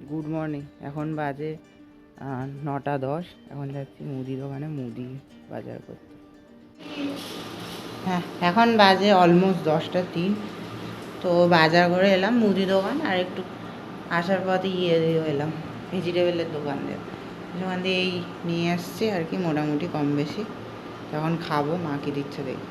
Good morning. এখন বাজে 9:10। এখন যাচ্ছি মুদি দোকানে মুদি বাজার করতে। হ্যাঁ, এখন বাজে অলমোস্ট 10টা 3। তো বাজার করে এলাম মুদি দোকান, আর একটু আসার পথে দিয়ে এলাম ভেজিটেবলের দোকান দিয়ে। সেখান দিয়ে এই নিয়ে আসছি আর কি, মোটামুটি কম বেশি। তখন খাবো, মা কি দিচ্ছে দেখি।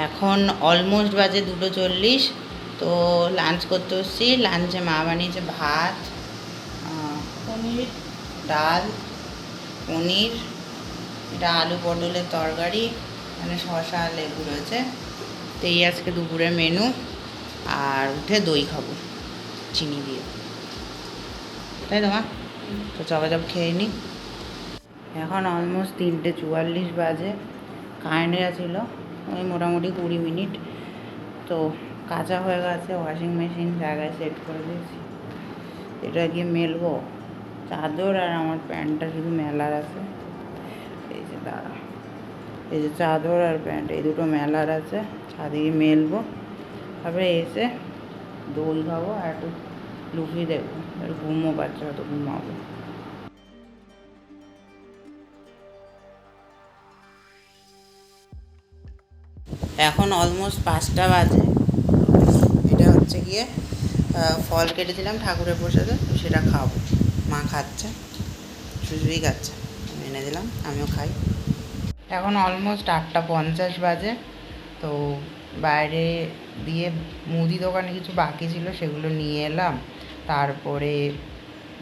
এখন অলমোস্ট বাজে 2:40। তো লাঞ্চ করতে এসেছি। লাঞ্চে মা বানিয়েছে ভাত, পনির, ডাল, পনির, এটা আলু পটলের তরকারি, মানে শসা লেবু রয়েছে। তো এই আজকে দুপুরের মেনু। আর উঠে দই খাবো চিনি দিয়ে, তাই তো মা? তো চপাচপ খেয়ে নিই। এখন অলমোস্ট 3:44 বাজে। কারেন্ট গেছিল ওই মোটামুটি 20 মিনিট। তো কাঁচা হয়ে গেছে, ওয়াশিং মেশিন জায়গায় সেট করে দিয়েছি। এটা গিয়ে মেলবো। চাদর আর আমার প্যান্টটা শুধু মেলার আছে। এই যে দাঁড়া, এই যে চাদর আর প্যান্ট, এই দুটো মেলার আছে। ছাদে গিয়ে মেলবো, তারপরে এসে দই খাবো আর একটু লুফি দেবো। আর ঘুমও পাচ্ছে, হয়তো ঘুমাবো। এখন অলমোস্ট 5টা বাজে। এটা হচ্ছে গিয়ে ফল কেটেছিলাম ঠাকুরের প্রসাদে, সেটা খাবো। মা খাচ্ছে, সুজুই খাচ্ছে, আমি এনে দিলাম, আমিও খাই। এখন অলমোস্ট 8:50 বাজে। তো বাইরে দিয়ে মুদি দোকানে কিছু বাকি ছিল, সেগুলো নিয়ে এলাম। তারপরে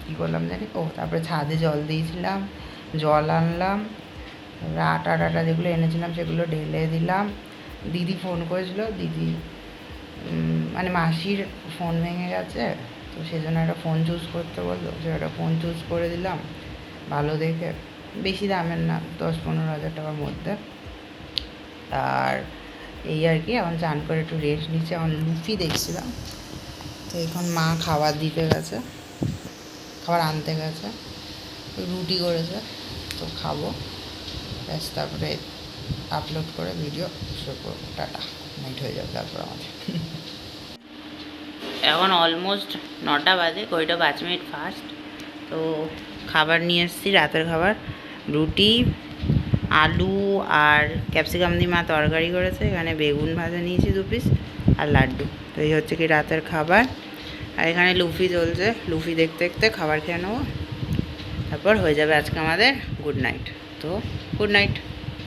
কী করলাম জানি, তারপরে ছাদে জল দিয়েছিলাম, জল আনলাম। আটা টাটা যেগুলো এনেছিলাম সেগুলো ঢেলে দিলাম। দিদি ফোন করেছিল, দিদি মানে মাসির ফোন ভেঙে গেছে, তো সেজন্য একটা ফোন চুজ করতে বললো। সে একটা ফোন চুজ করে দিলাম ভালো দেখে, বেশি দামের না, 10-15 হাজার টাকার মধ্যে। আর এই আর কি। এখন চান করে একটু রেস্ট নিচ্ছে। এখন লুফি দেখছিলাম। তো এখন মা খাবার দিতে গেছে, খাবার আনতে গেছে, রুটি করেছে, তো খাবো ব্যাস। তারপরে আপলোড করে ভিডিও শুরু করবো। টাটা, নাইট হয়ে যাবে তারপর আমাদের। এখন অলমোস্ট 9টা বাজে, ঘড়িটা 5 মিনিট ফাস্ট। তো খাবার নিয়ে এসেছি, রাতের খাবার। রুটি, আলু আর ক্যাপসিকাম দিয়ে মা তরকারি করেছে। এখানে বেগুন ভাজা নিয়েছি 2 পিস, আর লাড্ডু। তো এই হচ্ছে কি রাতের খাবার। আর এখানে লুফি চলছে, লুফি দেখতে দেখতে খাবার খেয়ে নেবো, তারপর হয়ে যাবে আজকে আমাদের গুড নাইট। তো গুড নাইট।